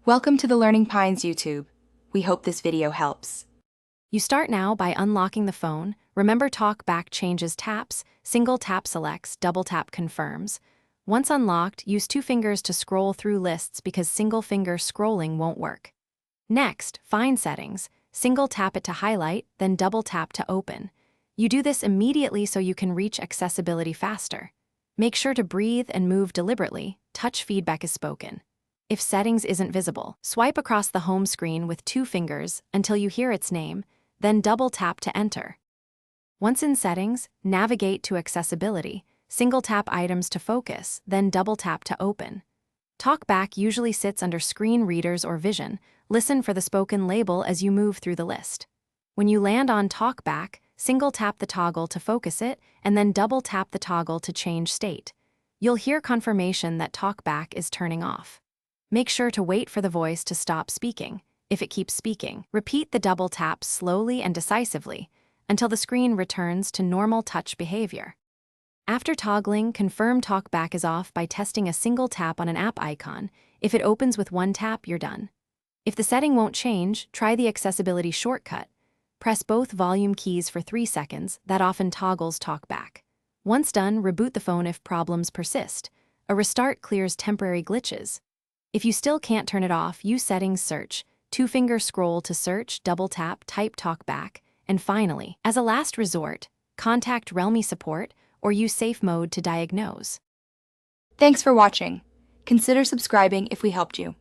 Welcome to the Learning Pines YouTube. We hope this video helps. You start now by unlocking the phone. Remember, Talkback changes taps, single tap selects, double tap confirms. Once unlocked, use 2 fingers to scroll through lists because single finger scrolling won't work. Next, find Settings, single tap it to highlight, then double tap to open. You do this immediately so you can reach accessibility faster. Make sure to breathe and move deliberately. Touch feedback is spoken. If Settings isn't visible, swipe across the home screen with 2 fingers until you hear its name, then double tap to enter. Once in Settings, navigate to Accessibility, single tap Items to focus, then double tap to open. Talkback usually sits under Screen Readers or Vision. Listen for the spoken label as you move through the list. When you land on Talkback, single tap the toggle to focus it, and then double tap the toggle to change state. You'll hear confirmation that Talkback is turning off. Make sure to wait for the voice to stop speaking. If it keeps speaking, repeat the double tap slowly and decisively until the screen returns to normal touch behavior. After toggling, confirm Talkback is off by testing a single tap on an app icon. If it opens with 1 tap, you're done. If the setting won't change, try the accessibility shortcut. Press both volume keys for 3 seconds. That often toggles Talkback. Once done, reboot the phone if problems persist. A restart clears temporary glitches. If you still can't turn it off, use Settings Search, 2-finger scroll to search, double tap, type Talkback, and finally, as a last resort, contact Realme support or use safe mode to diagnose. Thanks for watching. Consider subscribing if we helped you.